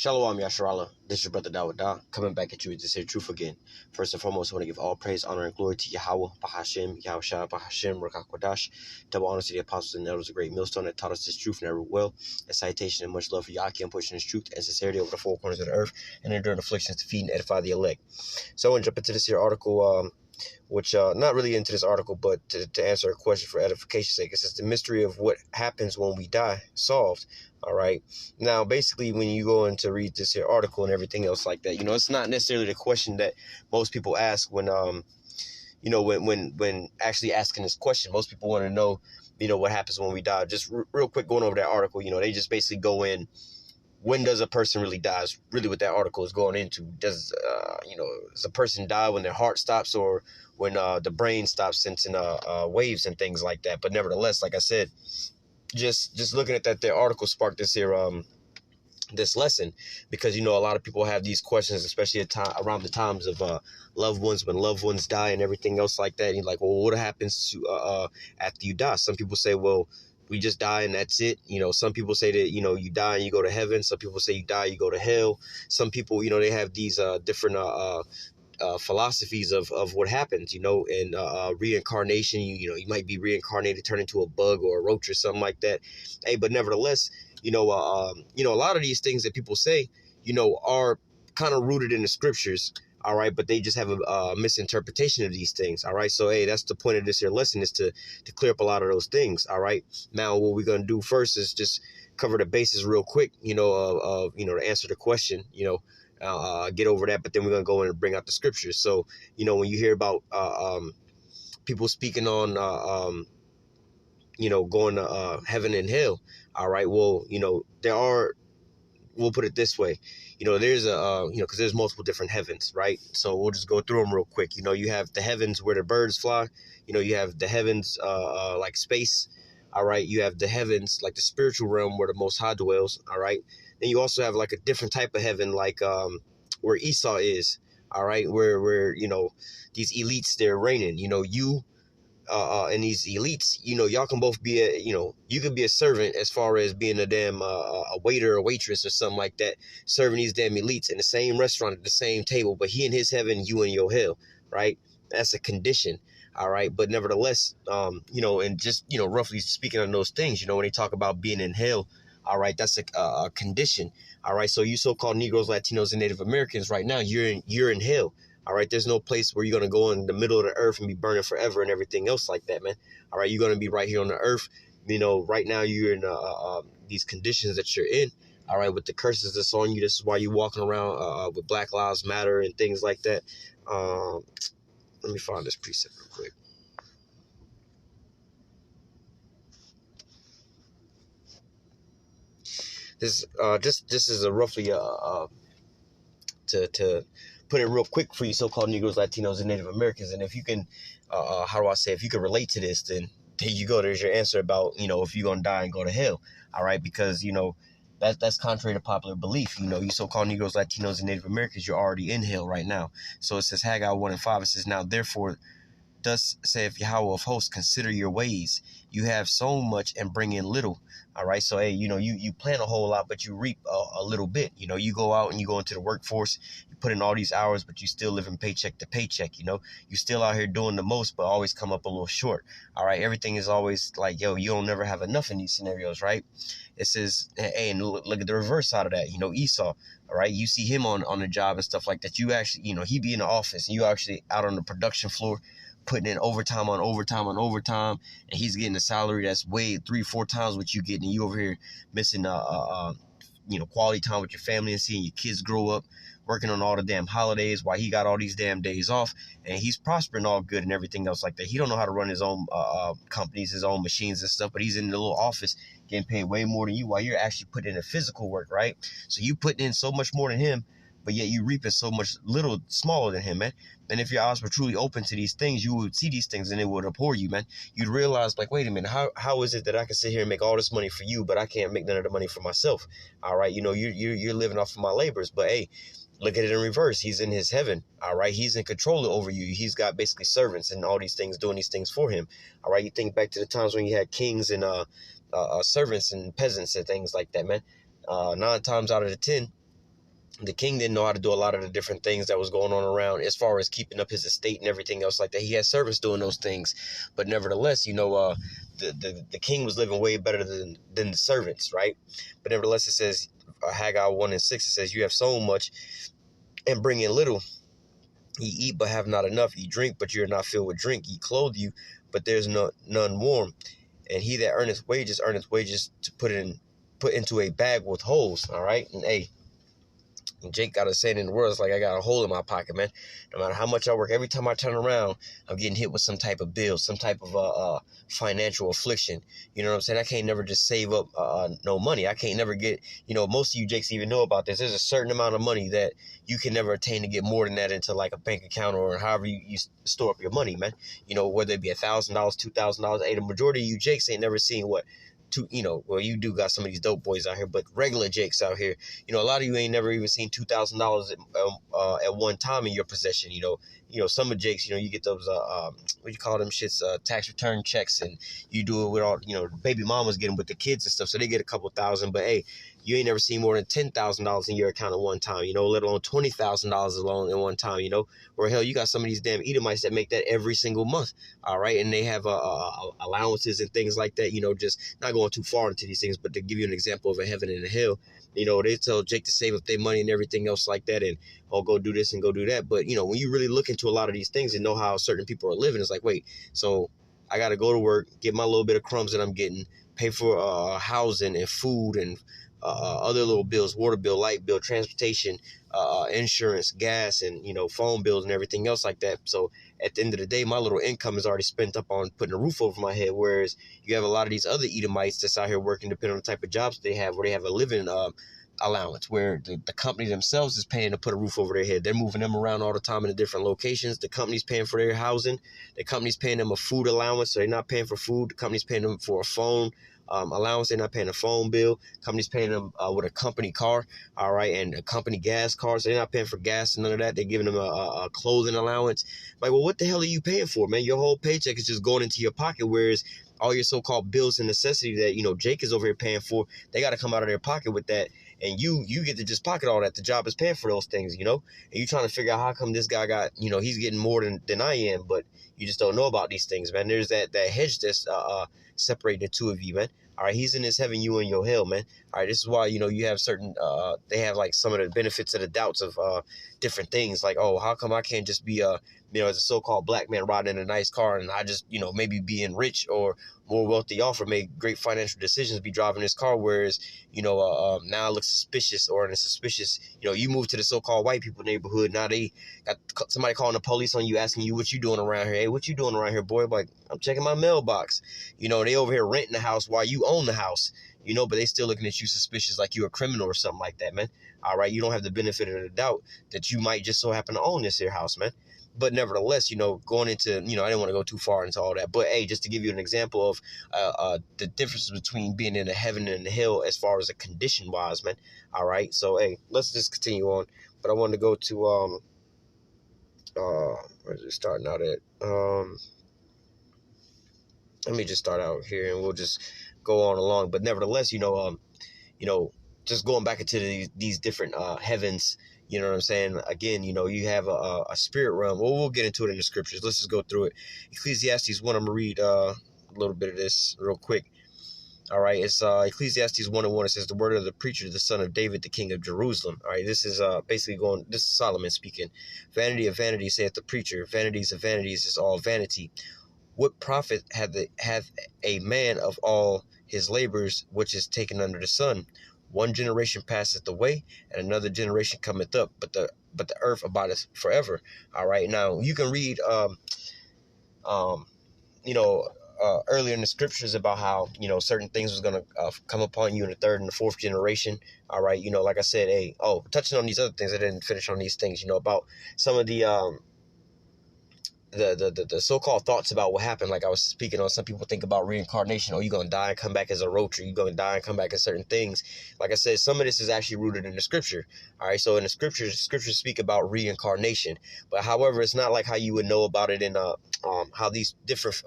Shalom Yasharala, this is your brother Dawada, coming back at you with this here truth again. First and foremost, I want to give all praise, honor, and glory to Yahweh, Bahashem, Yahushua, Bahashem, Ruach HaKodesh. Double honor to the apostles and elders, a great millstone that taught us this truth and never will. A citation and much love for Yahweh, pushing this truth and sincerity over the four corners of the earth, and enduring afflictions to feed and edify the elect. So I want to jump into this here article, which not really into this article, but to answer a question for edification's sake. It says the mystery of what happens when we die solved. All right. Now, basically, when you go in to read this here article and everything else like that, it's not necessarily the question that most people ask when when actually asking this question. Most people want to know, what happens when we die. Just real quick, going over that article, they just basically go in. When does a person really die? Is really what that article is going into. Does a person die when their heart stops or when the brain stops sensing waves and things like that? But nevertheless, like I said, just looking at that, their article sparked this here this lesson, because a lot of people have these questions, especially around the times of loved ones, when loved ones die and everything else like that. And you're like, well, what happens to after you die? Some people say, well, we just die and that's it. Some people say that, you die and you go to heaven. Some people say you die, you go to hell. Some people, they have these different philosophies of what happens, and reincarnation. You might be reincarnated, turn into a bug or a roach or something like that. Hey, but nevertheless, a lot of these things that people say, are kind of rooted in the scriptures. All right, but they just have a misinterpretation of these things. All right, so hey, that's the point of this here lesson, is to clear up a lot of those things. All right, now what we're gonna do first is just cover the bases real quick. To answer the question. Get over that, but then we're gonna go in and bring out the scriptures. So when you hear about people speaking on going to heaven and hell. All right, well there are. We'll put it this way, there's because there's multiple different heavens, right? So we'll just go through them real quick. You have the heavens where the birds fly. You have the heavens like space. All right, you have the heavens like the spiritual realm where the Most High dwells. All right, then you also have like a different type of heaven, like where Esau is. All right, where these elites, they're reigning. And these elites, y'all can both be you could be a servant as far as being a damn a waiter or waitress or something like that, serving these damn elites in the same restaurant at the same table, but he in his heaven, you in your hell, right? That's a condition. All right, but nevertheless, and just roughly speaking on those things, when they talk about being in hell, all right, that's a condition. All right, so you so-called Negroes, Latinos, and Native Americans, right now, you're in hell. All right, there's no place where you're going to go in the middle of the earth and be burning forever and everything else like that, man. All right, you're going to be right here on the earth. Right now you're in these conditions that you're in. All right, with the curses that's on you. This is why you're walking around with Black Lives Matter and things like that. Let me find this precept real quick. This is a roughly to put it real quick for you so-called Negroes, Latinos, and Native Americans. And if you can, if you can relate to this, then there you go. There's your answer about, if you're going to die and go to hell. All right, because, that's contrary to popular belief. You so-called Negroes, Latinos, and Native Americans, you're already in hell right now. So it says Haggai 1:5, it says, now therefore, thus saith Yahweh of hosts, consider your ways. You have sown much and bring in little. All right. So, hey, you plant a whole lot, but you reap a little bit. You go out and you go into the workforce, you put in all these hours, but you still living paycheck to paycheck. You still out here doing the most, but always come up a little short. All right. Everything is always like, you don't never have enough in these scenarios. Right. It says, hey, and look at the reverse side of that. Esau. All right. You see him on the job and stuff like that. You actually, he be in the office and you actually out on the production floor, putting in overtime on overtime on overtime, and he's getting a salary that's way 3-4 times what you get, and you over here missing quality time with your family and seeing your kids grow up, working on all the damn holidays while he got all these damn days off, and he's prospering all good and everything else like that. He don't know how to run his own companies, his own machines and stuff, but he's in the little office getting paid way more than you while you're actually putting in the physical work, right? So you putting in so much more than him, but yet you reaping so much little smaller than him, man. And if your eyes were truly open to these things, you would see these things and it would abhor you, man. You'd realize, like, wait a minute, how is it that I can sit here and make all this money for you, but I can't make none of the money for myself? All right, you're living off of my labors, but hey, look at it in reverse. He's in his heaven. All right, he's in control over you. He's got basically servants and all these things doing these things for him. All right, you think back to the times when you had kings and servants and peasants and things like that, man. 9 times out of the 10, The king didn't know how to do a lot of the different things that was going on around as far as keeping up his estate and everything else like that. He had servants doing those things, but nevertheless, the king was living way better than the servants, right? But nevertheless, it says Haggai 1:6. It says, "You have sown much and bring in little. Ye eat but have not enough. Ye drink but you are not filled with drink. Ye clothe you, but there's none warm. And he that earneth wages to put into a bag with holes." All right, and hey. Jake got a saying in the world, it's like I got a hole in my pocket, man. No matter how much I work, every time I turn around, I'm getting hit with some type of bill, some type of financial affliction. You know what I'm saying? I can't never just save up no money. I can't never get, most of you Jakes even know about this. There's a certain amount of money that you can never attain to get more than that into like a bank account or however you store up your money, man. Whether it be $1,000, $2,000. Hey, the majority of you Jakes ain't never seen what you do got some of these dope boys out here, but regular Jakes out here, a lot of you ain't never even seen $2,000 at one time in your possession. Some of Jakes, you get those what do you call them shits, tax return checks, and you do it with all, baby mamas getting with the kids and stuff, so they get a couple thousand. But hey, you ain't never seen more than $10,000 in your account at one time, let alone $20,000 alone at one time, or hell, you got some of these damn Edomites that make that every single month, all right, and they have allowances and things like that, just not going too far into these things, but to give you an example of a heaven and a hell, they tell Jake to save up their money and everything else like that, and go do this and go do that, but when you really look into a lot of these things and know how certain people are living, it's like, wait, so I got to go to work, get my little bit of crumbs that I'm getting, pay for housing and food and other little bills, water bill, light bill, transportation, insurance, gas, and phone bills and everything else like that. So at the end of the day, my little income is already spent up on putting a roof over my head. Whereas you have a lot of these other Edomites that's out here working, depending on the type of jobs they have, where they have a living allowance, where the company themselves is paying to put a roof over their head. They're moving them around all the time in the different locations. The company's paying for their housing. The company's paying them a food allowance, so they're not paying for food. The company's paying them for a phone allowance. They're not paying a phone bill. Company's paying them with a company car, all right, and a company gas car, so they're not paying for gas and none of that. They're giving them a clothing allowance. Like, well, what the hell are you paying for, man? Your whole paycheck is just going into your pocket, whereas all your so-called bills and necessity that Jake is over here paying for, they got to come out of their pocket with that, and you get to just pocket all that. The job is paying for those things, and you trying to figure out how come this guy got, he's getting more than I am, but you just don't know about these things, man. There's that hedge that's separating the two of you, man. All right, he's in his heaven, you in your hell, man. All right, this is why, you have certain, they have like some of the benefits of the doubts of different things. Like, oh, how come I can't just be, as a so-called black man riding in a nice car, and I just, maybe being rich or more wealthy off or make great financial decisions, be driving this car, whereas, now it looks suspicious, or in a suspicious, you move to the so-called white people neighborhood, now they got somebody calling the police on you, asking you what you doing around here. Hey, what you doing around here, boy? Like, I'm checking my mailbox. They over here renting the house while you own the house, but they still looking at you suspicious, like you a criminal or something like that, man. All right, you don't have the benefit of the doubt that you might just so happen to own this here house, man. But nevertheless, going into, I didn't want to go too far into all that. But, hey, just to give you an example of the difference between being in the heaven and the hell as far as a condition-wise, man. All right, so, hey, let's just continue on. But I wanted to go to, where's it starting out at? Let me just start out here, and we'll just go on along. But nevertheless, just going back into these different heavens, you know what I'm saying? Again, you have a spirit realm. Well, we'll get into it in the scriptures. Let's just go through it. Ecclesiastes 1, I'm going to read a little bit of this real quick. All right, it's Ecclesiastes 1:1. It says, the word of the preacher, the son of David, the king of Jerusalem. All right, this is basically this is Solomon speaking. Vanity of vanity, saith the preacher. Vanities of vanities is all vanity. What profit hath a man of all his labors which is taken under the sun? One generation passeth away, and another generation cometh up, but the earth abideth forever. All right, now you can read earlier in the scriptures about how certain things was gonna come upon you in the third and the fourth generation. All right, like I said, hey, touching on these other things, I didn't finish on these things. About some of the so-called thoughts about what happened. Like I was speaking on, some people think about reincarnation. Oh, you're going to die and come back as a roach, or you're going to die and come back as certain things. Like I said, some of this is actually rooted in the scripture. All right, so in the scriptures speak about reincarnation. But however, it's not like how you would know about it in how these different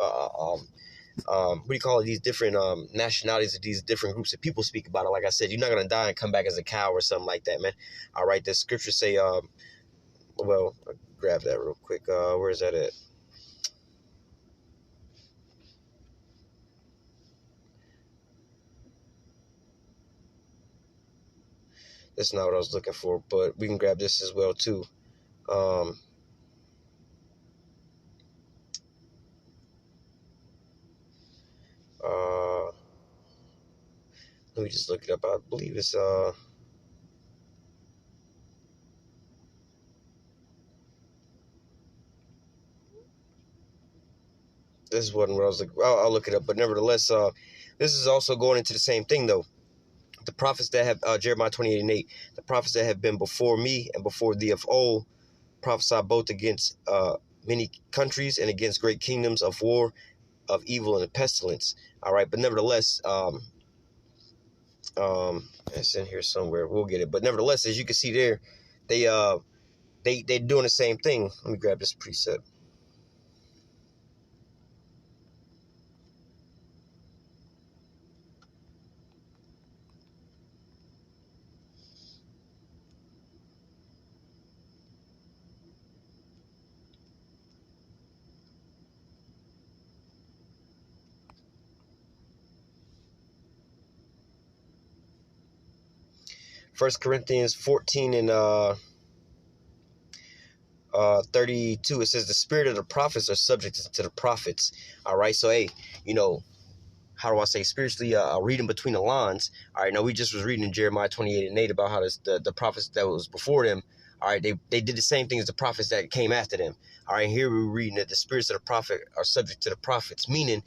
what do you call it, these different nationalities, or these different groups of people speak about it. Like I said, you're not gonna die and come back as a cow or something like that, man. All right, the scriptures say, well, I'll grab that real quick. Where is that at? That's not what I was looking for, but we can grab this as well too. Um, uh, Let me just look it up. I believe it's this wasn't what I was looking. I'll look it up, but nevertheless, this is also going into the same thing though. The prophets that have Jeremiah 28:8, the prophets that have been before me and before thee of old prophesy both against many countries and against great kingdoms of war, of evil and pestilence. All right, but nevertheless, it's in here somewhere. We'll get it. But nevertheless, as you can see there, they're doing the same thing. Let me grab this precept. First Corinthians 14 and 32. It says the spirit of the prophets are subject to the prophets. All right, so hey, you know, how do I say, spiritually reading between the lines. All right, now we just was reading in Jeremiah 28:8 about how the prophets that was before them, all right, they did the same thing as the prophets that came after them. All right, here we're reading that the spirits of the prophet are subject to the prophets, meaning,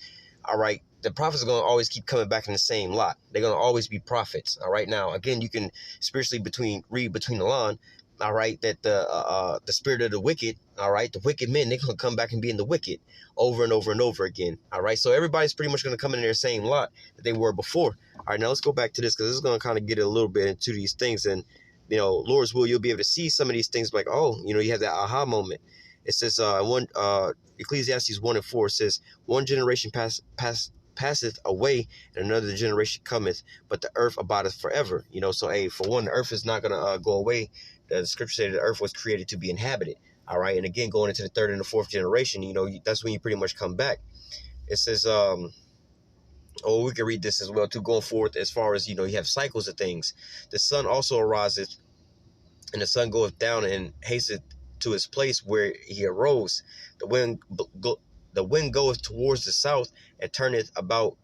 all right, the prophets are going to always keep coming back in the same lot. They're going to always be prophets. All right, now again, you can spiritually read between the line. All right, that the spirit of the wicked, all right, the wicked men, they're going to come back and be in the wicked over and over and over again. All right, so everybody's pretty much going to come in their same lot that they were before. All right, now let's go back to this, because this is going to kind of get a little bit into these things. And, you know, Lord's will, you'll be able to see some of these things like, oh, you know, you have that aha moment. It says, Ecclesiastes 1:4 says, one generation passeth away, and another generation cometh, but the earth abideth forever. You know, so, hey, for one, the earth is not going to go away. The scripture said the earth was created to be inhabited. All right. And again, going into the third and the fourth generation, you know, that's when you pretty much come back. It says, we can read this as well too, going forth as far as, you know, you have cycles of things. The sun also ariseth, and the sun goeth down and hasteth to his place where he arose. The wind goeth towards the south and turneth about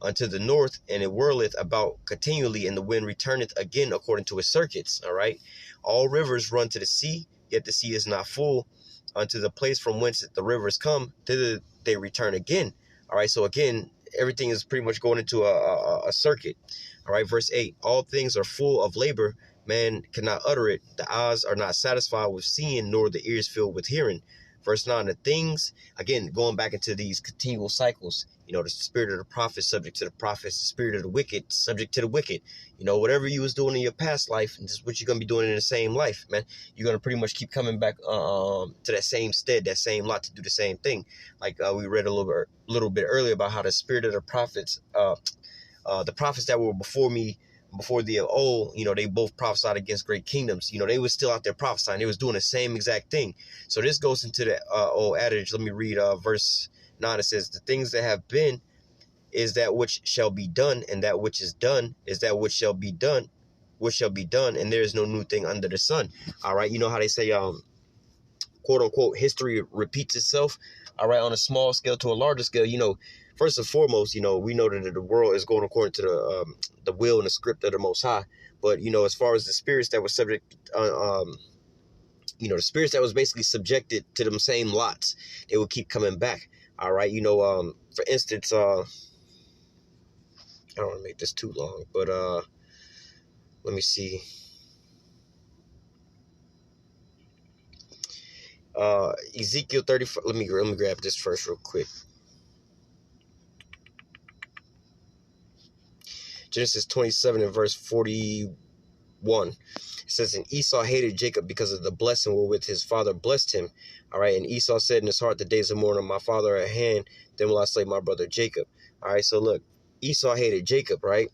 unto the north, and it whirleth about continually, and the wind returneth again according to his circuits. All right. All rivers run to the sea, yet the sea is not full. Unto the place from whence the rivers come, thither they return again. All right. So again, everything is pretty much going into a circuit. All right. Verse 8, all things are full of labor. Man cannot utter it. The eyes are not satisfied with seeing, nor the ears filled with hearing. Verse 9, the things, again, going back into these continual cycles, you know, the spirit of the prophet subject to the prophets, the spirit of the wicked subject to the wicked. You know, whatever you was doing in your past life, and this is what you're going to be doing in the same life, man. You're going to pretty much keep coming back to that same stead, that same lot to do the same thing. Like we read a little bit earlier about how the spirit of the prophets, the prophets that were before me, before the old, you know, they both prophesied against great kingdoms. You know, they were still out there prophesying. They was doing the same exact thing. So this goes into the old adage. Let me read verse 9. It says, the things that have been is that which shall be done, and that which is done is that which shall be done, and there is no new thing under the sun. All right. You know how they say, quote unquote, history repeats itself. All right. On a small scale to a larger scale, you know, first and foremost, you know, we know that the world is going according to the will and the script of the Most High. But, you know, as far as the spirits that were subject, you know, the spirits that was basically subjected to them same lots, they would keep coming back. All right. You know, for instance, I don't want to make this too long, but let me see. Ezekiel 34. Let me grab this first real quick. Genesis 27 and verse 41. It says, and Esau hated Jacob because of the blessing wherewith his father blessed him. All right. And Esau said in his heart, the days of mourning of my father are at hand. then will I slay my brother Jacob. All right, so look, Esau hated Jacob, right?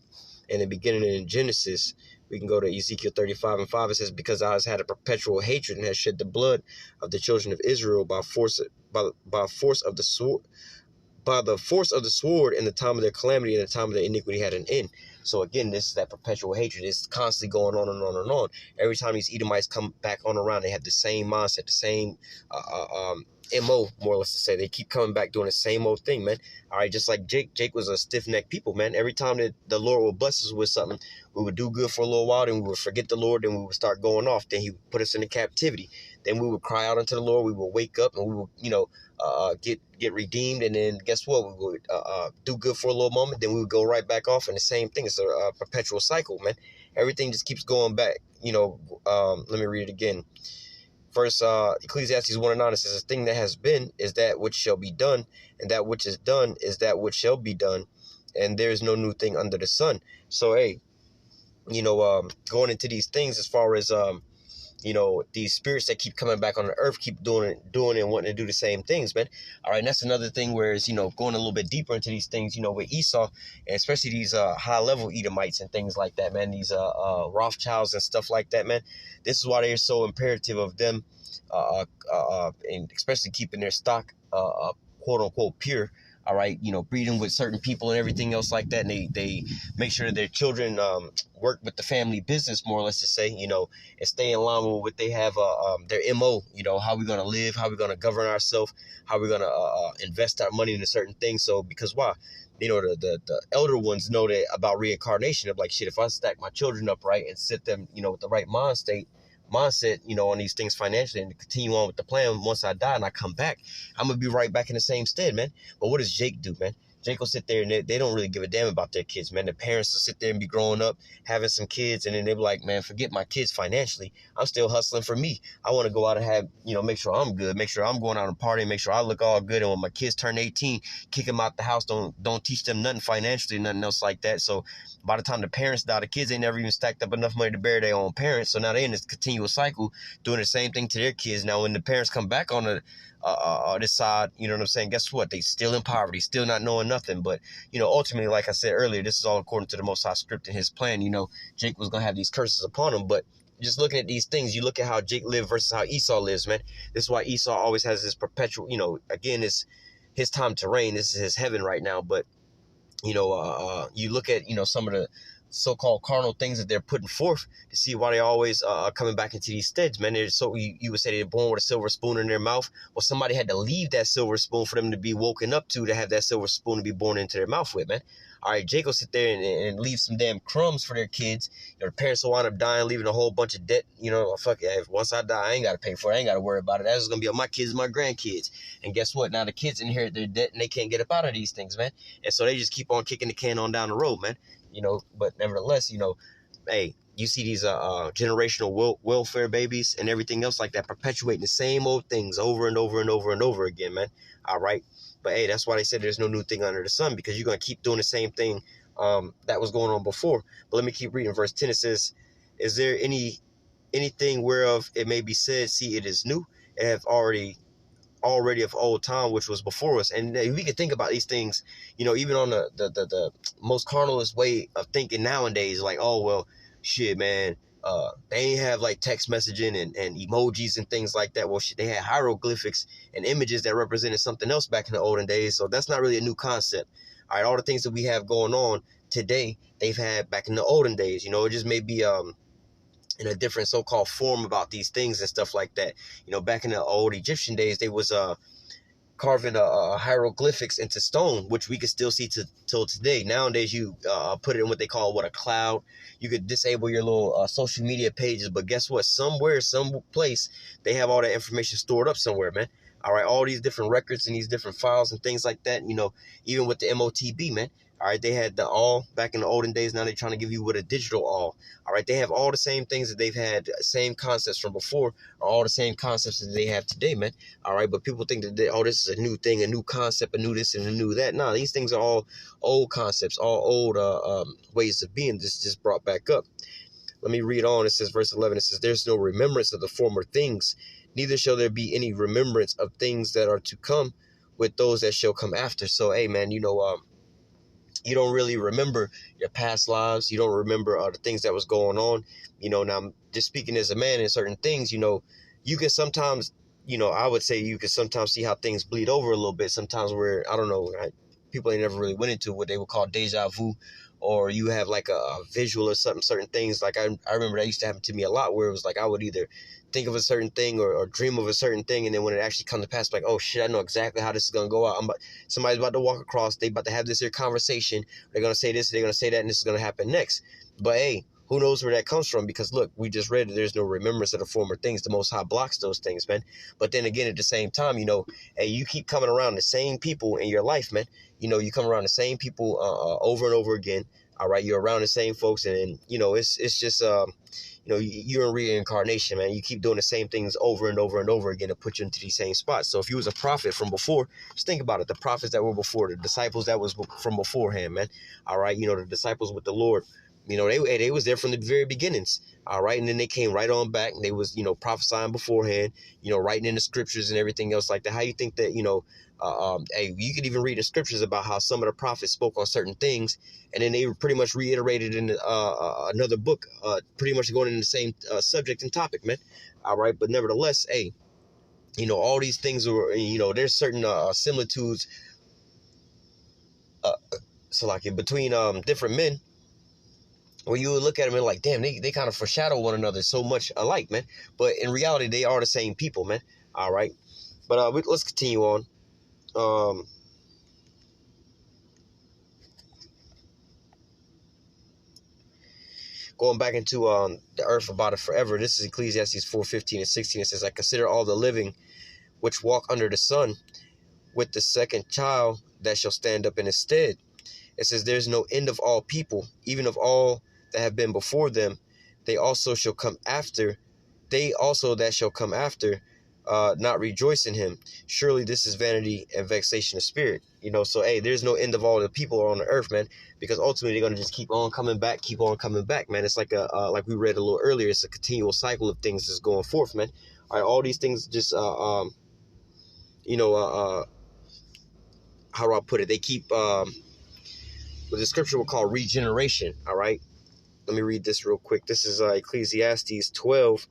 In the beginning in Genesis, we can go to Ezekiel 35:5. It says, because thou hast had a perpetual hatred and hast shed the blood of the children of Israel by force of the sword, by the force of the sword in the time of their calamity and the time of their iniquity had an end. So again, this is that perpetual hatred. It's constantly going on and on and on. Every time these Edomites come back on around, they have the same mindset, the same MO, more or less to say. They keep coming back doing the same old thing, man. All right, just like Jake. Jake was a stiff-necked people, man. Every time that the Lord would bless us with something, we would do good for a little while, then we would forget the Lord, then we would start going off. Then he would put us into captivity. Then we would cry out unto the Lord. We would wake up and we would, get redeemed. And then guess what? We would do good for a little moment. Then we would go right back off. And the same thing. It's a perpetual cycle, man. Everything just keeps going back. Let me read it again. First, Ecclesiastes 1:9, it says, "The thing that has been is that which shall be done, and that which is done is that which shall be done, and there is no new thing under the sun." So, hey, going into these things as far as these spirits that keep coming back on the earth, keep doing and wanting to do the same things, man. All right, and that's another thing, whereas, going a little bit deeper into these things, with Esau, and especially these high-level Edomites and things like that, man, these Rothschilds and stuff like that, man. This is why they're so imperative of them, and especially keeping their stock, quote-unquote, pure. All right, breeding with certain people and everything else like that. And they make sure that their children work with the family business, more or less to say, and stay in line with what they have, their MO, how we're going to live, how we're going to govern ourselves, how we're going to invest our money into certain things. So because why? The elder ones know that about reincarnation of like, shit, if I stack my children up right and sit them, with the right mindset, on these things financially and continue on with the plan. Once I die and I come back, I'm going to be right back in the same stead, man. But what does Jake do, man? Jake will sit there and they don't really give a damn about their kids, man. The parents will sit there and be growing up, having some kids, and then they'll be like, man, forget my kids financially. I'm still hustling for me. I want to go out and have, make sure I'm good, make sure I'm going out and partying, make sure I look all good. And when my kids turn 18, kick them out the house, don't teach them nothing financially, nothing else like that. So by the time the parents die, the kids ain't never even stacked up enough money to bury their own parents. So now they're in this continuous cycle doing the same thing to their kids. Now, when the parents come back on this side, you know what I'm saying? Guess what? They still in poverty, still not knowing nothing. But, ultimately, like I said earlier, this is all according to the Most High script and his plan. Jake was going to have these curses upon him. But just looking at these things, you look at how Jake lived versus how Esau lives, man. This is why Esau always has this perpetual, again, it's his time to reign. This is his heaven right now. But, you look at, some of the so-called carnal things that they're putting forth to see why they always are coming back into these steads, man. So you would say they're born with a silver spoon in their mouth. Well, somebody had to leave that silver spoon for them to be woken up to have that silver spoon to be born into their mouth with, man. All right, Jake will sit there and leave some damn crumbs for their kids. The parents will wind up dying, leaving a whole bunch of debt. Fuck it. Once I die, I ain't got to pay for it. I ain't got to worry about it. That's going to be on my kids and my grandkids. And guess what? Now the kids inherit their debt and they can't get up out of these things, man. And so they just keep on kicking the can on down the road, man. But nevertheless, hey, you see these generational welfare babies and everything else like that perpetuating the same old things over and over and over and over again, man. All right. But hey, that's why they said there's no new thing under the sun, because you're going to keep doing the same thing that was going on before. But let me keep reading. Verse 10, it says, "Is there anything whereof it may be said, see, it is new, it have already of old time, which was before us." And we can think about these things, even on the most carnalist way of thinking nowadays, like, oh, well, shit, man, they ain't have like text messaging and emojis and things like that. Well, shit, they had hieroglyphics and images that represented something else back in the olden days. So that's not really a new concept. All right, all the things that we have going on today, they've had back in the olden days. It just may be in a different so-called form about these things and stuff like that. Back in the old Egyptian days, they was carving hieroglyphics into stone, which we can still see till today. Nowadays, you put it in what they call a cloud. You could disable your little social media pages, but guess what? Somewhere, some place, they have all that information stored up somewhere, man. All right, all these different records and these different files and things like that. Even with the MOTB, man. All right, they had the all back in the olden days. Now they're trying to give you with a digital all. All right, they have all the same things that they've had, same concepts from before, or all the same concepts that they have today, man. All right, but people think that, this is a new thing, a new concept, a new this and a new that. No, these things are all old concepts, all old ways of being just brought back up. Let me read on. It says, verse 11, it says, "There's no remembrance of the former things, neither shall there be any remembrance of things that are to come, with those that shall come after. So, hey, man, you don't really remember your past lives. You don't remember the things that was going on. Now, just speaking as a man in certain things, you can sometimes, I would say you can sometimes see how things bleed over a little bit. Sometimes where, I don't know, people ain't never really went into what they would call deja vu, or you have like a visual or something, certain things. Like I remember that used to happen to me a lot, where it was like I would either think of a certain thing or dream of a certain thing, and then when it actually comes to pass, like, oh shit, I know exactly how this is gonna go out. Somebody's about to walk across, they about to have this here conversation, they're gonna say this, they're gonna say that, and this is gonna happen next. But hey, who knows where that comes from? Because look, we just read that there's no remembrance of the former things. The Most High blocks those things, man. But then again, at the same time, hey, you keep coming around the same people in your life, man. You come around the same people over and over again. All right, you're around the same folks, and it's just you're in reincarnation, man. You keep doing the same things over and over and over again to put you into these same spots. So if you was a prophet from before, just think about it. The prophets that were before, the disciples that was from beforehand, man. All right, the disciples with the Lord, they was there from the very beginnings. All right, and then they came right on back, and they was prophesying beforehand, writing in the scriptures and everything else like that. How you think that hey, you could even read the scriptures about how some of the prophets spoke on certain things, and then they were pretty much reiterated in another book, pretty much going in the same subject and topic, man. All right, but nevertheless, hey, all these things are, there's certain similitudes, between different men, where you would look at them and like, damn, they kind of foreshadow one another so much alike, man. But in reality, they are the same people, man. All right, but let's continue on. Going back into the earth about it forever. This is Ecclesiastes 4:15 and 16. It says, I consider all the living which walk under the sun, with the second child that shall stand up in his stead. It says, there's no end of all people, even of all that have been before them. They also shall come after. They also that shall come after, not rejoice in him. Surely this is vanity and vexation of spirit. So hey, there's no end of all the people on the earth, man, because ultimately they're gonna just keep on coming back, man. It's like like we read a little earlier, it's a continual cycle of things that's going forth, man. All right, all these things just how do I put it? They keep what the scripture will call regeneration. All right, let me read this real quick. This is Ecclesiastes 12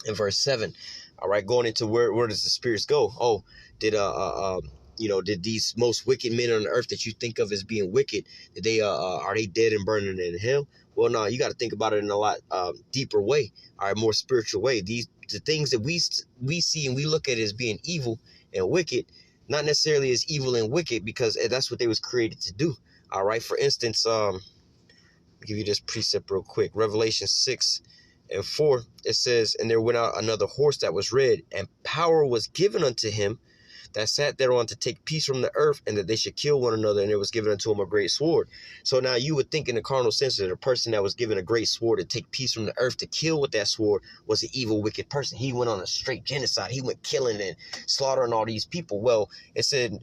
and verse 7. All right, going into where does the spirits go? Oh, did these most wicked men on the earth that you think of as being wicked, did they are they dead and burning in hell? Well, no, you got to think about it in a lot deeper way, all right, more spiritual way. The things that we see and we look at as being evil and wicked, not necessarily as evil and wicked, because that's what they was created to do. All right, for instance, I'll give you this precept real quick. Revelation 6:4, it says, and there went out another horse that was red, and power was given unto him that sat thereon to take peace from the earth, and that they should kill one another, and it was given unto him a great sword. So now you would think in the carnal sense that a person that was given a great sword to take peace from the earth, to kill with that sword, was an evil, wicked person. He went on a straight genocide. He went killing and slaughtering all these people. Well, it said,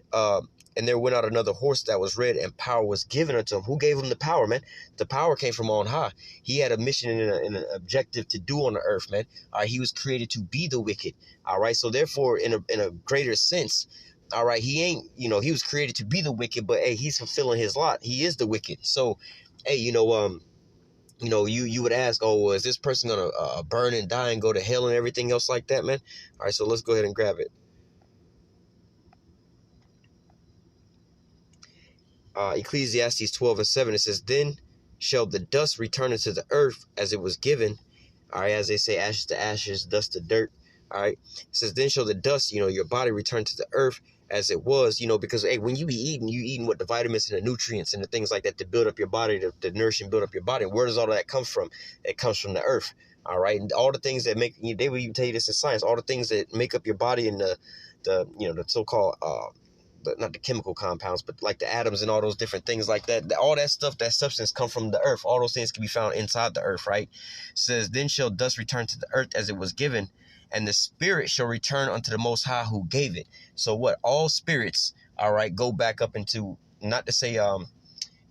and there went out another horse that was red, and power was given unto him. Who gave him the power, man? The power came from on high. He had a mission and an objective to do on the earth, man. He was created to be the wicked. All right. So therefore, in a greater sense, all right, he ain't, he was created to be the wicked, but hey, he's fulfilling his lot. He is the wicked. So, hey, you would ask, oh, well, is this person gonna burn and die and go to hell and everything else like that, man? All right, so let's go ahead and grab it. Ecclesiastes 12:7, it says, then shall the dust return into the earth as it was given. All right, as they say, ashes to ashes, dust to dirt. All right, it says, then shall the dust, your body return to the earth as it was, because hey, when you be eating, you eating what the vitamins and the nutrients and the things like that to build up your body, to nourish and build up your body. Where does all that come from? It comes from the earth. All right, and all the things that make you, they would even tell you this in science, all the things that make up your body and the so-called not the chemical compounds, but like the atoms and all those different things like that. All that stuff, that substance come from the earth. All those things can be found inside the earth, right? It says, then shall dust return to the earth as it was given, and the spirit shall return unto the Most High who gave it. So what? All spirits, all right, go back up into, not to say,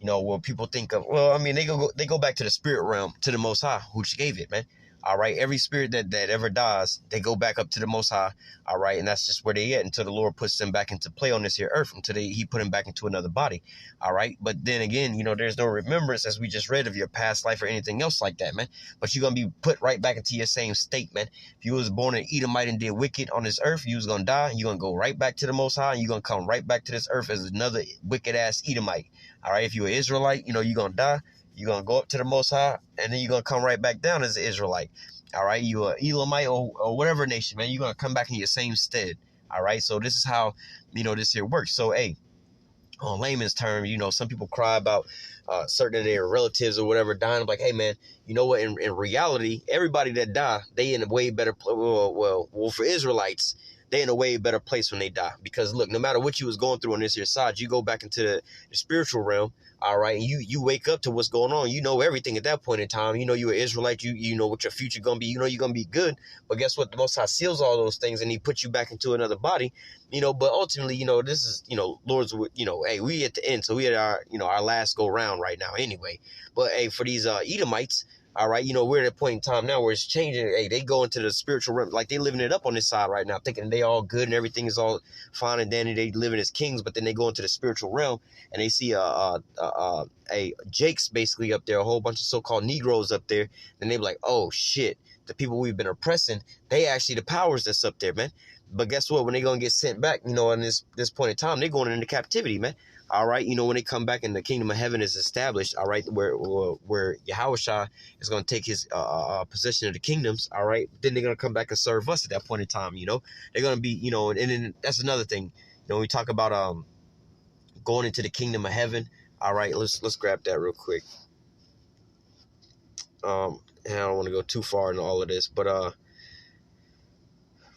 well, people think of, well, I mean, they go back to the spirit realm, to the Most High who gave it, man. All right, every spirit that ever dies, they go back up to the Most High. All right, and that's just where they at until the Lord puts them back into play on this here earth, until he put them back into another body. All right, but then again, there's no remembrance, as we just read, of your past life or anything else like that, man. But you're gonna be put right back into your same state, man. If you was born an Edomite and did wicked on this earth, you was gonna die. You're gonna go right back to the Most High, and you're gonna come right back to this earth as another wicked ass Edomite. All right, if you're an Israelite, you're gonna die. You're going to go up to the Most High, and then you're going to come right back down as an Israelite. All right, you are Elamite or whatever nation, man. You're going to come back in your same stead. All right, so this is how, this here works. So, hey, on layman's term, some people cry about certain of their relatives or whatever dying. I'm like, hey, man, you know what? In reality, everybody that die, they in a way better place. Well, for Israelites, they in a way better place when they die. Because, look, no matter what you was going through on this here side, you go back into the spiritual realm. All right, and you wake up to what's going on. You know everything at that point in time. You're an Israelite. You know what your future gonna be. You're gonna be good. But guess what? The Most High seals all those things, and He puts you back into another body. But ultimately, this is Lord's. Hey, we at the end, so we at our our last go round right now. Anyway, but hey, for these Edomites. All right, we're at a point in time now where it's changing. Hey, they go into the spiritual realm, like they living it up on this side right now, thinking they all good and everything is all fine and dandy. They living as kings, but then they go into the spiritual realm and they see a Jakes basically up there, a whole bunch of so-called Negroes up there. And they be like, oh shit, the people we've been oppressing, they actually the powers that's up there, man. But guess what? When they gonna get sent back, in this point in time, they're going into captivity, man. All right, when they come back and the kingdom of heaven is established, all right, where Yahushua is going to take his possession of the kingdoms, all right, then they're going to come back and serve us at that point in time, They're going to be, and then that's another thing, when we talk about going into the kingdom of heaven, all right, let's grab that real quick. And I don't want to go too far into all of this, but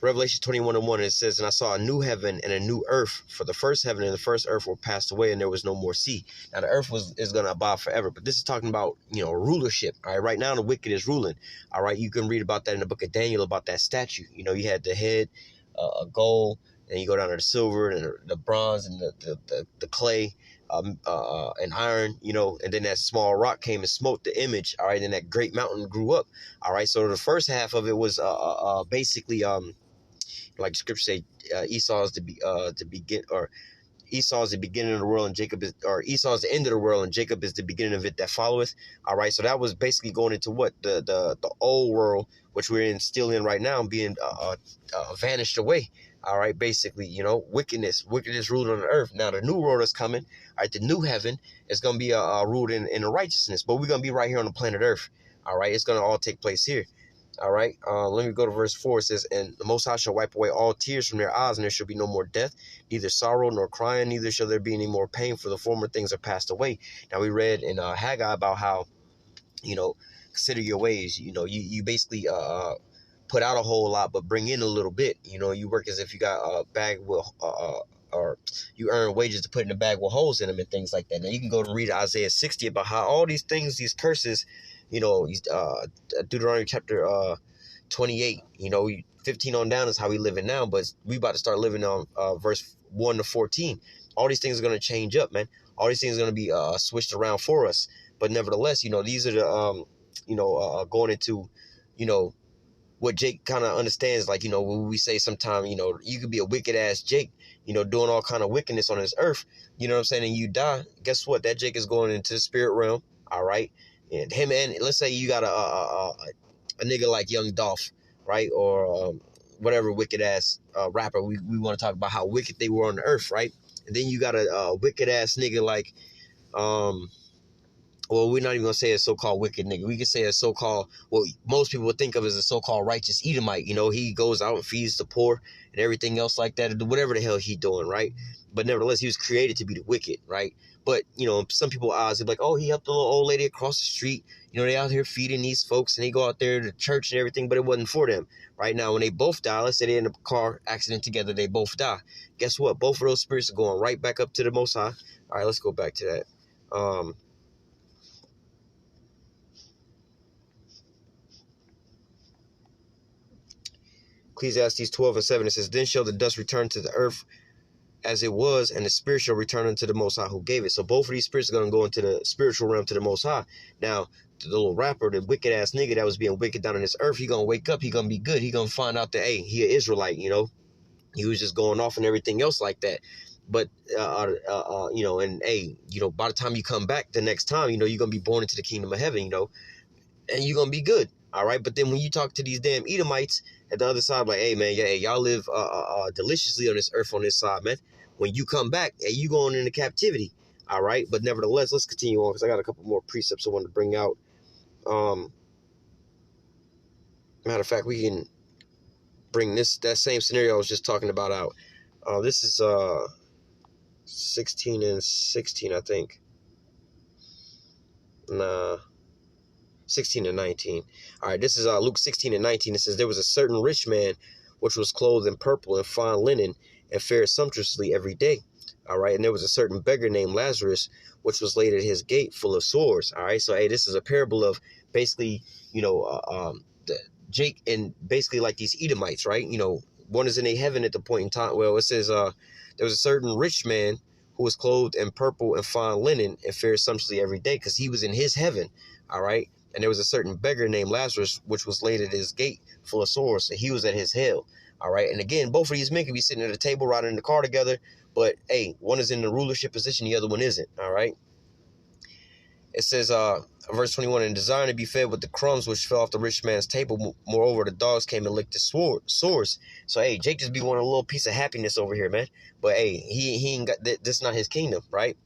Revelation 21:1, it says, and I saw a new heaven and a new earth, for the first heaven and the first earth were passed away, and there was no more sea. Now, the earth is going to abide forever, but this is talking about, rulership. All right, right now, the wicked is ruling. All right, you can read about that in the book of Daniel, about that statue. You had the head, gold, and you go down to the silver, and the bronze, and the clay, and iron, and then that small rock came and smote the image. All right, and that great mountain grew up. All right, so the first half of it was basically like the scripture say, Esau is Esau is the beginning of the world, and Esau is the end of the world, and Jacob is the beginning of it that followeth. All right, so that was basically going into what the old world, which we're still in right now, being vanished away. All right, basically, wickedness ruled on the earth. Now the new world is coming. All right, the new heaven is going to be ruled in righteousness, but we're going to be right here on the planet Earth. All right, it's going to all take place here. All right, let me go to verse 4. It says, and the Most High shall wipe away all tears from their eyes, and there shall be no more death, neither sorrow nor crying, neither shall there be any more pain, for the former things are passed away. Now, we read in Haggai about how, consider your ways. You basically put out a whole lot, but bring in a little bit. You work as if you got a bag with, or you earn wages to put in a bag with holes in them and things like that. Now, you can go and read Isaiah 60 about how all these things, these curses, Deuteronomy chapter 28, 15 on down is how we living now, but we about to start living on verse 1 to 14. All these things are going to change up, man. All these things are going to be switched around for us. But nevertheless, these are the, going into, what Jake kind of understands, like, when we say sometime, you could be a wicked ass Jake, doing all kind of wickedness on this earth, you know what I'm saying, and you die. Guess what? That Jake is going into the spirit realm, all right? And him, and let's say you got a nigga like Young Dolph, right? Or whatever wicked ass rapper. We want to talk about how wicked they were on the earth, right? And then you got a wicked ass nigga like, well, we're not even going to say a so-called wicked nigga. We can say a so-called, what most people would think of as a so-called righteous Edomite. He goes out and feeds the poor and everything else like that, whatever the hell he doing, right? But nevertheless, he was created to be the wicked, right? But, some people's eyes, they're like, oh, he helped the little old lady across the street. They out here feeding these folks, and they go out there to church and everything, but it wasn't for them. Right now, when they both die, let's say they're in a car accident together, they both die. Guess what? Both of those spirits are going right back up to the Most High. All right, let's go back to that. Ecclesiastes 12:7, it says, then shall the dust return to the earth as it was, and the spirit shall return unto the Most High who gave it. So both of these spirits are going to go into the spiritual realm to the Most High. Now, the little rapper, the wicked ass nigga that was being wicked down on this earth, he going to wake up, he going to be good. He going to find out that, hey, he an Israelite, you know. He was just going off and everything else like that. But, you know, and hey, you know, by the time you come back the next time, you know, you're going to be born into the kingdom of heaven, you know, and you're going to be good. All right. But then when you talk to these damn Edomites at the other side, like, hey, man, yeah, y'all live deliciously on this earth on this side, man. When you come back, hey, you going into captivity. All right. But nevertheless, let's continue on because I got a couple more precepts I want to bring out. Matter of fact, we can bring that same scenario I was just talking about out. This is 16 and 16, I think. Nah, 16 and 19. All right, this is Luke 16 and 19. It says, there was a certain rich man which was clothed in purple and fine linen and fared sumptuously every day. All right, and there was a certain beggar named Lazarus which was laid at his gate full of sores. All right, so hey, this is a parable of basically, you know, Jake and basically like these Edomites, right? You know, one is in a heaven at the point in time. Well, it says there was a certain rich man who was clothed in purple and fine linen and fared sumptuously every day because he was in his heaven. All right. And there was a certain beggar named Lazarus, which was laid at his gate full of sores. So he was at his hell. All right. And again, both of these men could be sitting at a table, riding in the car together. But hey, one is in the rulership position. The other one isn't. All right. It says, verse 21, and desiring to be fed with the crumbs which fell off the rich man's table, moreover, the dogs came and licked his sores. So, hey, Jake just be wanting a little piece of happiness over here, man. But, hey, he ain't got, this is not his kingdom, right?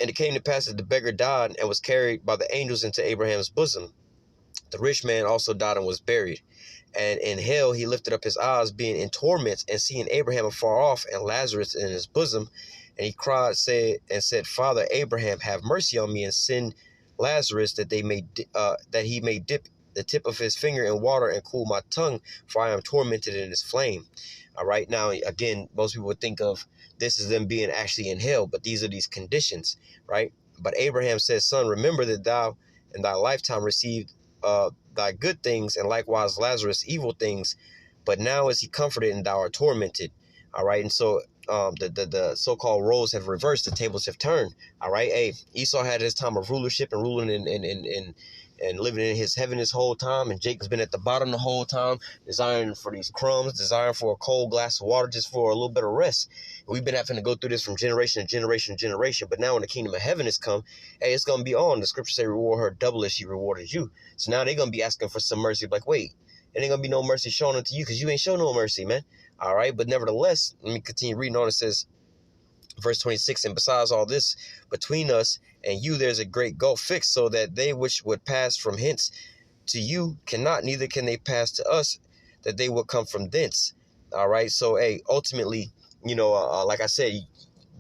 And it came to pass that the beggar died and was carried by the angels into Abraham's bosom. The rich man also died and was buried. And in hell he lifted up his eyes, being in torments, and seeing Abraham afar off and Lazarus in his bosom. And he cried, said, Father Abraham, have mercy on me, and send Lazarus that he may dip the tip of his finger in water and cool my tongue, for I am tormented in this flame. All right. Now, again, most people would think of this as them being actually in hell, but these are these conditions, right? But Abraham says, son, remember that thou in thy lifetime received thy good things, and likewise Lazarus evil things, but now is he comforted and thou art tormented. All right. And so the so-called roles have reversed, the tables have turned. All right. Hey, Esau had his time of rulership and ruling and living in his heaven this whole time, and Jacob's been at the bottom the whole time, desiring for these crumbs, desiring for a cold glass of water just for a little bit of rest. We've been having to go through this from generation to generation to generation, but now when the kingdom of heaven has come, hey, it's going to be on. The scriptures say, reward her double as she rewarded you. So now they're going to be asking for some mercy. Like, wait, it ain't going to be no mercy shown unto you because you ain't shown no mercy, man. All right, but nevertheless, let me continue reading on. It says, verse 26, and besides all this, between us and you there's a great gulf fixed, so that they which would pass from hence to you cannot, neither can they pass to us, that they will come from thence. All right, so hey, ultimately, you know, like I said,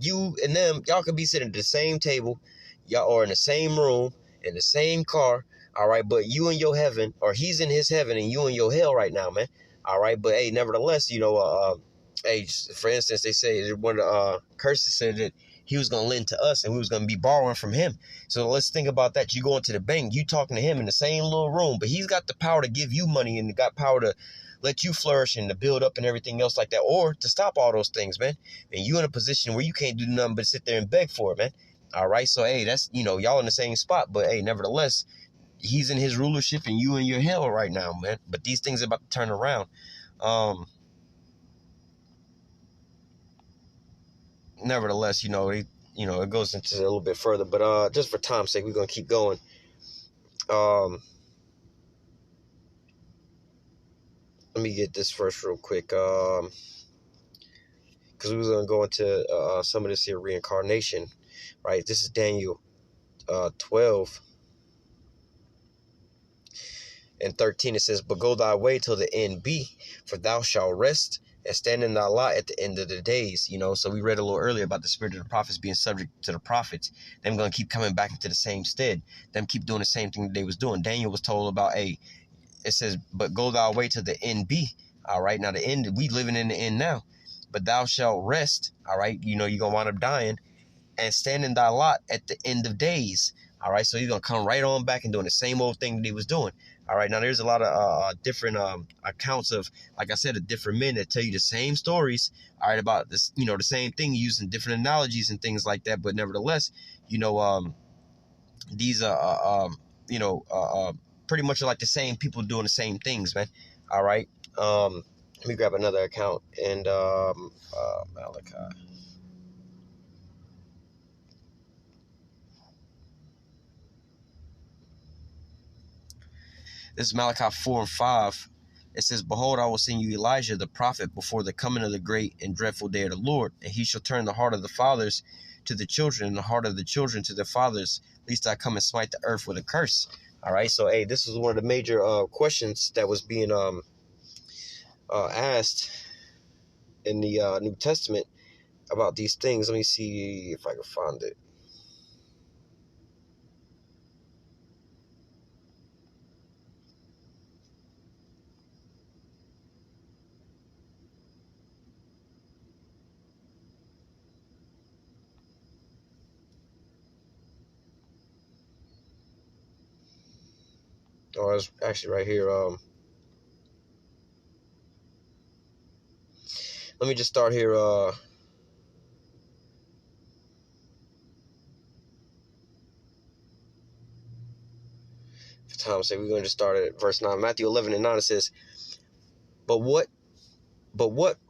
you and them, y'all could be sitting at the same table, y'all, or in the same room, in the same car. All right, but you in your heaven, or he's in his heaven, and you in your hell right now, man. All right, but hey, nevertheless, you know, hey, for instance, they say one of the curses said that he was going to lend to us and we was going to be borrowing from him. So let's think about that. You go into the bank, you talking to him in the same little room, but he's got the power to give you money and got power to let you flourish and to build up and everything else like that, or to stop all those things, man. And you in a position where you can't do nothing but sit there and beg for it, man. All right, so hey, that's, you know, y'all in the same spot, but hey, nevertheless, he's in his rulership and you in your hell right now, man. But these things are about to turn around. Nevertheless, you know, it goes into a little bit further, but just for time's sake, we're gonna keep going. Let me get this first real quick, because we was gonna go into some of this here reincarnation, right? This is Daniel 12 and 13. It says, but go thy way till the end be, for thou shalt rest and stand in thy lot at the end of the days. You know, so we read a little earlier about the spirit of the prophets being subject to the prophets. Them going to keep coming back into the same stead. Them keep doing the same thing that they was doing. Daniel was told about, hey, it says, but go thy way to the end be. All right, now the end, we living in the end now. But thou shalt rest. All right, you know, you're going to wind up dying and stand in thy lot at the end of days. All right, so you're going to come right on back and doing the same old thing that he was doing. All right, now there's a lot of different accounts of, like I said, of different men that tell you the same stories, all right, about this, the same thing, using different analogies and things like that. But nevertheless, these pretty much are like the same people doing the same things, man. All right, let me grab another account and Malachi. This is Malachi 4 and 5. It says, "Behold, I will send you Elijah the prophet before the coming of the great and dreadful day of the Lord, and he shall turn the heart of the fathers to the children, and the heart of the children to their fathers, lest I come and smite the earth with a curse." All right, so hey, this was one of the major questions that was being asked in the New Testament about these things. Let me see if I can find it. Oh, it's actually right here. Let me just start here. For time's sake, we're going to start at verse 9. Matthew 11 and 9, it says, But what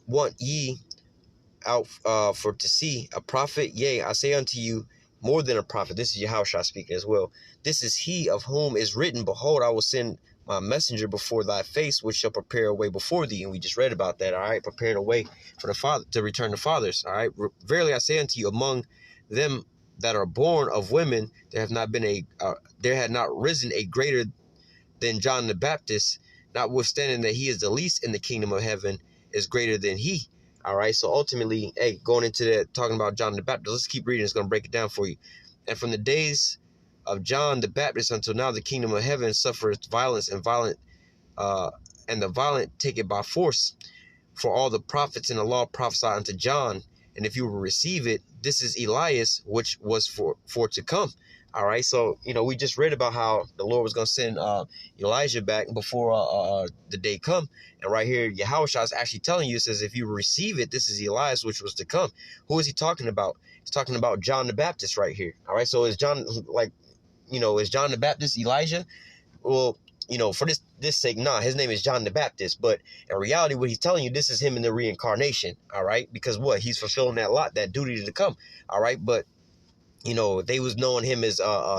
want ye out for to see a prophet? Yea, I say unto you, more than a prophet. This is Yahushua speaking as well. This is he of whom is written, Behold, I will send my messenger before thy face, which shall prepare a way before thee. And we just read about that, all right? Preparing a way for the Father to return the fathers, all right? Verily I say unto you, among them that are born of women, there had not risen a greater than John the Baptist, notwithstanding that he is the least in the kingdom of heaven, is greater than he. All right, so ultimately, hey, going into that, talking about John the Baptist, let's keep reading. It's going to break it down for you. And from the days of John the Baptist until now, the kingdom of heaven suffereth violence, and the violent take it by force. For all the prophets in the law prophesy unto John, and if you will receive it, this is Elias, which was for to come. All right, so we just read about how the Lord was going to send Elijah back before the day come, and right here Yahushua is actually telling you, it says, if you receive it, this is Elias, which was to come. Who is he talking about? He's talking about John the Baptist right here. All right, so is John is John the Baptist Elijah? Well, for this sake, his name is John the Baptist, but in reality, what he's telling you, this is him in the reincarnation. All right, because he's fulfilling that duty to come. All right, but they was knowing him as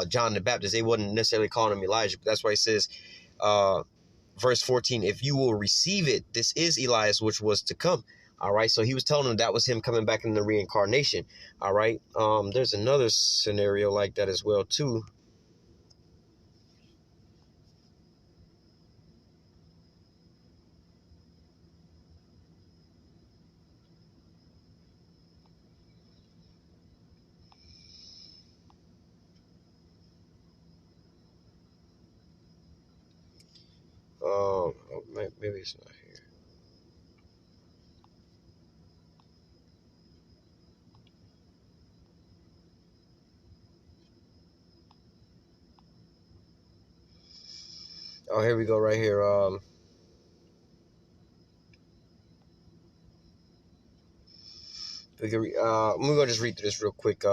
John the Baptist. They wasn't necessarily calling him Elijah. But that's why he says, verse 14, if you will receive it, this is Elias, which was to come. All right, so he was telling them that was him coming back in the reincarnation. All right, there's another scenario like that as well too. Maybe it's not here. Oh, here we go, right here. We're gonna just read through this real quick.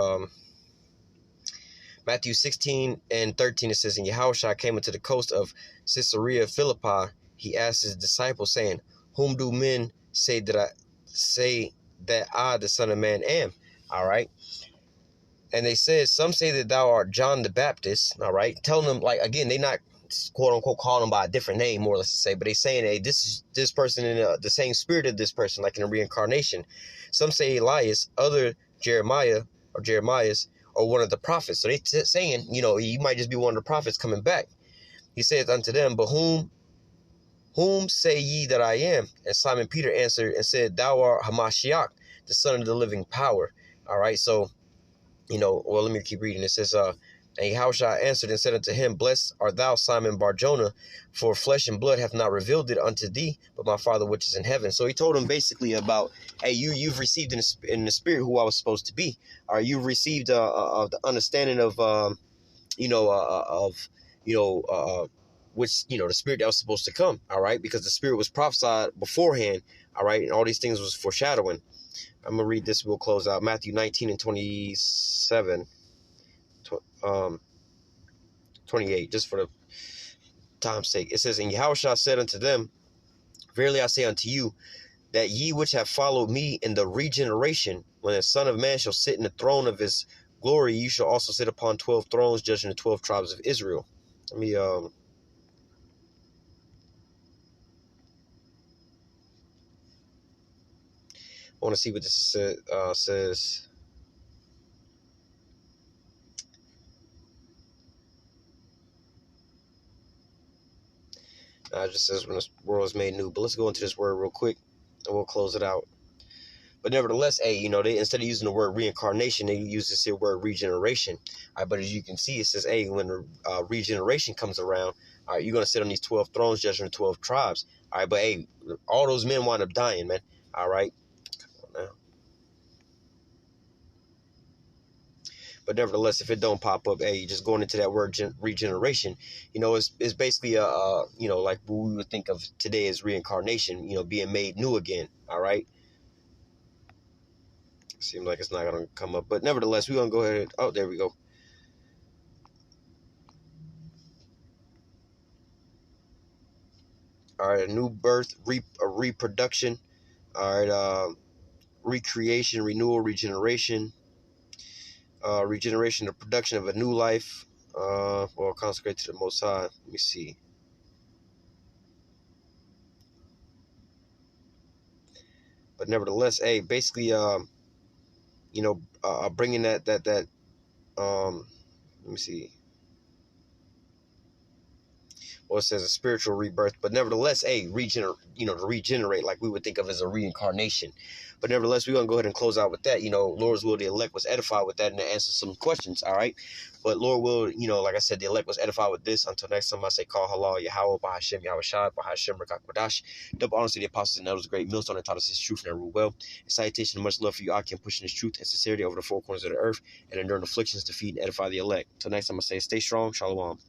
Matthew 16 and 13, it says, And Yahushua came into the coast of Caesarea Philippi. He asked his disciples, saying, Whom do men say that I, the Son of Man, am? All right. And they said, some say that thou art John the Baptist. All right. Telling them, like, again, they not quote unquote calling him by a different name, more or less to say, but they saying, hey, this is this person in the same spirit of this person, like in a reincarnation. Some say Elias, other Jeremiah's, or one of the prophets. So they saying, he might just be one of the prophets coming back. He saith unto them, But whom say ye that I am? And Simon Peter answered and said, Thou art Hamashiach, the Son of the living power. All right, so, let me keep reading. It says, And Yahushua answered and said unto him, Blessed art thou, Simon Bar-Jonah, for flesh and blood hath not revealed it unto thee, but my Father which is in heaven. So he told him basically about, hey, you've received in the spirit who I was supposed to be. Or you've received the understanding of, which, the spirit that was supposed to come, all right, because the spirit was prophesied beforehand, all right, and all these things was foreshadowing. I'm going to read this, we'll close out. Matthew 19 and 27, 28, just for the time's sake. It says, and Yahushua said unto them, verily I say unto you, that ye which have followed me in the regeneration, when the Son of Man shall sit in the throne of his glory, you shall also sit upon 12 thrones, judging the 12 tribes of Israel. Let me, I want to see what this says. It just says when the world is made new. But let's go into this word real quick, and we'll close it out. But nevertheless, they instead of using the word reincarnation, they use this here word regeneration. All right, but as you can see, it says, when regeneration comes around, all right, you're going to sit on these 12 thrones, judging the 12 tribes. All right, but all those men wind up dying, man. All right. Come on now. But nevertheless, if it don't pop up, just going into that word regeneration, it's basically like what we would think of today as reincarnation, being made new again. All right. Seems like it's not going to come up, but nevertheless, we're going to go ahead. Oh, there we go. All right, a new birth, a reproduction. All right, recreation, renewal, regeneration. Regeneration, the production of a new life. Consecrate to the Most High. Let me see. But nevertheless, basically, bringing that let me see. Well, it says a spiritual rebirth, but nevertheless, to regenerate, like we would think of as a reincarnation. But nevertheless, we're going to go ahead and close out with that. Lord's will, the elect was edified with that and to answer some questions, all right? But Lord will, like I said, the elect was edified with this. Until next time, I say, call halal, Yahweh, Bahashem, Yahweh Shai, Bahashem, Rakak Madash. Double honors to the apostles and elders, great millstone that taught us his truth and rule well. And salutation and much love for you, Akim, pushing his truth and sincerity over the four corners of the earth and enduring afflictions to feed and edify the elect. Until next time, I say, stay strong, Shalom.